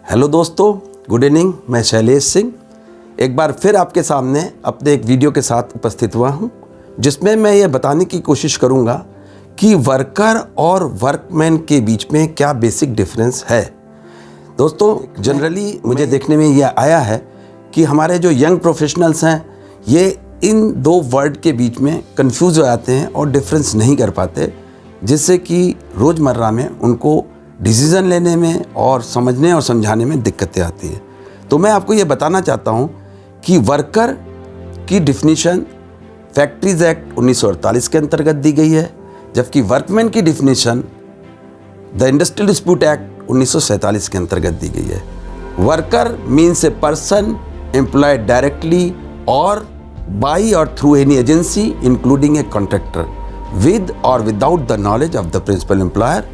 Hello दोस्तों, good evening. मैं शैलेश सिंह एक बार फिर आपके सामने अपने एक वीडियो के साथ उपस्थित हुआ हूं, जिसमें मैं ये बताने की कोशिश करूंगा कि वर्कर और वर्कमैन के बीच में क्या बेसिक डिफरेंस है। दोस्तों, जनरली मुझे देखने में यह आया है कि हमारे जो यंग प्रोफेशनल्स हैं ये इन दो वर्ड के बीच में कंफ्यूज हो जाते हैं और डिफरेंस नहीं कर पाते, जिससे कि रोज़मर्रा में उनको डिसीज़न लेने में और समझने और समझाने में दिक्कतें आती हैं। तो मैं आपको ये बताना चाहता हूँ कि वर्कर की डिफिनीशन फैक्ट्रीज़ एक्ट 1948 के अंतर्गत दी गई है, जबकि वर्कमैन की definition the Industrial Dispute Act 1947 के अंतर्गत दी गई है। Worker means a person employed directly और बाई और through any agency including a contractor with और without the knowledge of the principal employer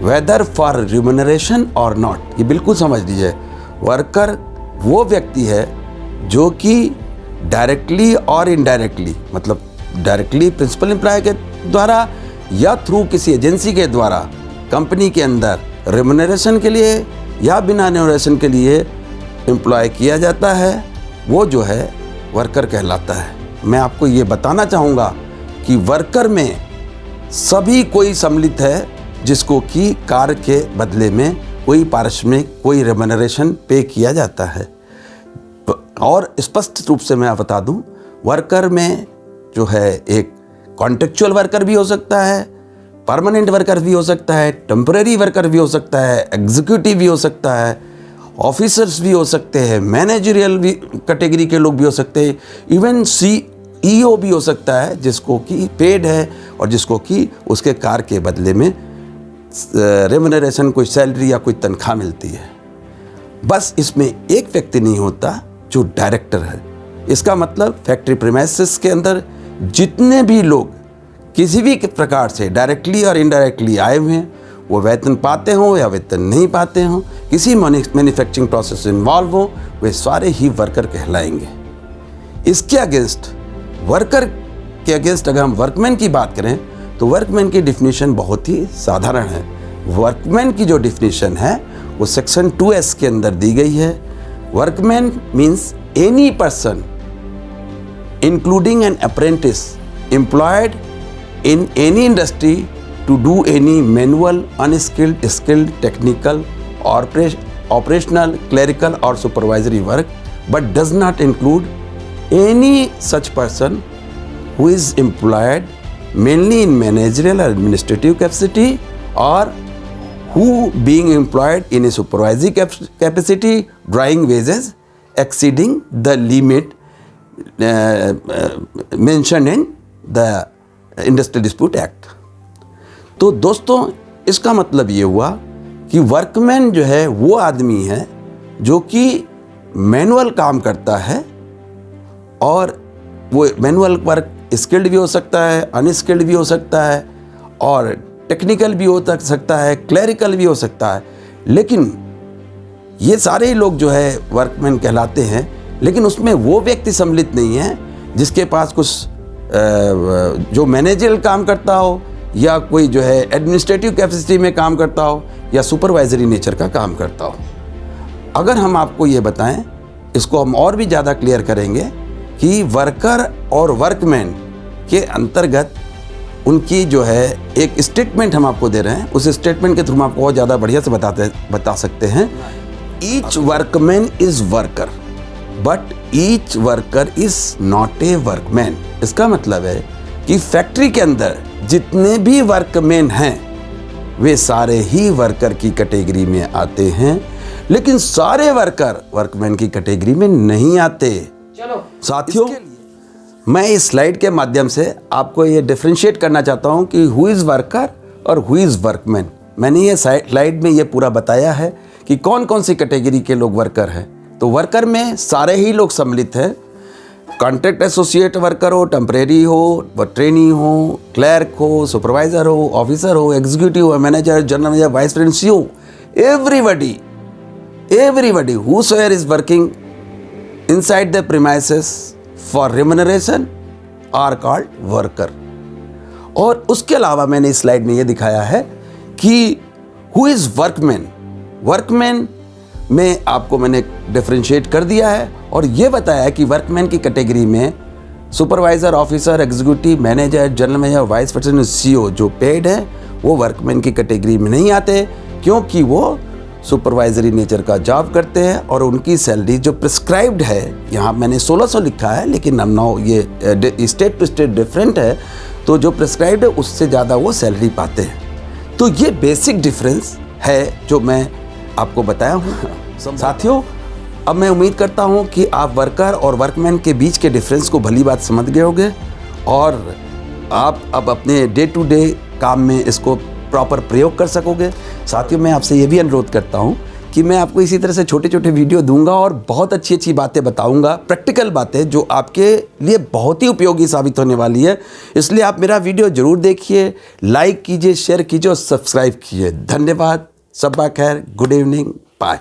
whether for remuneration और नॉट। ये बिल्कुल समझ लीजिए, वर्कर वो व्यक्ति है जो कि डायरेक्टली और इनडायरेक्टली, मतलब डायरेक्टली प्रिंसिपल एम्प्लॉयर के द्वारा या थ्रू किसी एजेंसी के द्वारा कंपनी के अंदर रिम्यूनरेशन के लिए या बिना रिम्यूनरेशन के लिए एम्प्लॉय किया जाता है, वो जो है वर्कर कहलाता है। मैं आपको ये बताना चाहूँगा कि वर्कर में सभी कोई सम्मिलित है जिसको कि कार्य के बदले में कोई पारिश्रमिक, कोई रेम्यूनरेशन पे किया जाता है। और स्पष्ट रूप से मैं बता दूं, वर्कर में जो है एक कॉन्ट्रेक्चुअल वर्कर भी हो सकता है, परमानेंट वर्कर भी हो सकता है, टेम्परेरी वर्कर भी हो सकता है, एग्जीक्यूटिव भी हो सकता है, ऑफिसर्स भी हो सकते हैं, मैनेजरियल भी कैटेगरी के लोग भी हो सकते हैं, इवन CEO भी हो सकता है जिसको कि पेड है और जिसको कि उसके कार्य के बदले में रेम्यूनरेशन, कोई सैलरी या कोई तनख्वाह मिलती है। बस इसमें एक व्यक्ति नहीं होता जो डायरेक्टर है। इसका मतलब फैक्ट्री प्रीमाइसेस के अंदर जितने भी लोग किसी भी प्रकार से डायरेक्टली और इनडायरेक्टली आए हुए हैं, वो वेतन पाते हों या वेतन नहीं पाते हों, किसी मैन्युफैक्चरिंग प्रोसेस में इन्वॉल्व हों, वे सारे ही वर्कर कहलाएंगे। इसके अगेंस्ट, वर्कर के अगेंस्ट अगर हम वर्कमैन की बात करें तो वर्कमैन की डिफिनीशन बहुत ही साधारण है। वर्कमैन की जो डिफिनीशन है वो सेक्शन 2S के अंदर दी गई है। Workman means any person including an apprentice employed in any industry to do any manual, unskilled, skilled, technical, operational, clerical और supervisory work, but does not include any such person who is employed mainly in managerial or administrative capacity or who being employed in a supervisory capacity drawing wages exceeding the limit mentioned in the Industrial Dispute Act। तो दोस्तों, इसका मतलब ये हुआ कि workman जो है वो आदमी है जो कि मैनुअल काम करता है, और वो मैनुअल वर्क स्किल्ड भी हो सकता है, अनस्किल्ड भी हो सकता है, और टेक्निकल भी हो सकता है, क्लरिकल भी हो सकता है। लेकिन ये सारे ही लोग जो है वर्कमैन कहलाते हैं, लेकिन उसमें वो व्यक्ति सम्मिलित नहीं है जिसके पास कुछ जो मैनेजरियल काम करता हो या कोई जो है एडमिनिस्ट्रेटिव कैपेसिटी में काम करता हो या सुपरवाइजरी नेचर का काम करता हो। अगर हम आपको ये बताएं, इसको हम और भी ज़्यादा क्लियर करेंगे कि वर्कर और वर्कमैन के अंतर्गत उनकी जो है एक स्टेटमेंट हम आपको दे रहे हैं। उस स्टेटमेंट के थ्रू हम आपको और ज़्यादा बढ़िया से बता सकते हैं। Each workman is worker but each worker is not a workman. इसका मतलब है कि फैक्ट्री के अंदर जितने भी वर्कमैन हैं वे सारे ही वर्कर की कैटेगरी में आते हैं, लेकिन सारे वर्कर वर्कमैन की कैटेगरी में नहीं आते। साथियों, मैं इस स्लाइड के माध्यम से आपको ये डिफरेंशिएट करना चाहता हूँ कि हु इज़ वर्कर और हु इज़ वर्कमैन। मैंने ये स्लाइड में ये पूरा बताया है कि कौन कौन सी कैटेगरी के लोग वर्कर हैं। तो वर्कर में सारे ही लोग सम्मिलित हैं, कॉन्ट्रैक्ट एसोसिएट वर्कर हो, टेम्परेरी हो, ट्रेनी हो, क्लर्क हो, सुपरवाइजर हो, ऑफिसर हो, एग्जीक्यूटिव हो, manager, general manager, vice president, CEO, everybody whosoever is working inside the premises for remuneration are called worker। और उसके अलावा मैंने इस स्लाइड में ये दिखाया है कि who is workman। वर्कमैन में आपको मैंने डिफरेंशिएट कर दिया है और ये बताया है कि वर्कमैन की कैटेगरी में supervisor, officer, executive, manager, general manager, vice president, CEO जो पेड है वो वर्कमैन की कैटेगरी में नहीं आते, क्योंकि वो सुपरवाइजरी नेचर का जॉब करते हैं और उनकी सैलरी जो प्रिस्क्राइब्ड है, यहाँ मैंने 1600 लिखा है लेकिन अब नाउ ये स्टेट टू स्टेट डिफरेंट है, तो जो प्रिस्क्राइब्ड है उससे ज़्यादा वो सैलरी पाते हैं। तो ये बेसिक डिफरेंस है जो मैं आपको बताया हूँ। साथियों, अब मैं उम्मीद करता हूँ कि आप वर्कर और वर्कमैन के बीच के डिफरेंस को भली बात समझ गए होंगे और आप अब अपने डे टू डे काम में इसको प्रॉपर प्रयोग कर सकोगे। साथियों, मैं आपसे ये भी अनुरोध करता हूँ कि मैं आपको इसी तरह से छोटे छोटे वीडियो दूंगा और बहुत अच्छी अच्छी बातें बताऊंगा, प्रैक्टिकल बातें जो आपके लिए बहुत ही उपयोगी साबित होने वाली है। इसलिए आप मेरा वीडियो ज़रूर देखिए, लाइक कीजिए, शेयर कीजिए और सब्सक्राइब कीजिए। धन्यवाद। सब्बा खैर, गुड इवनिंग, बाय।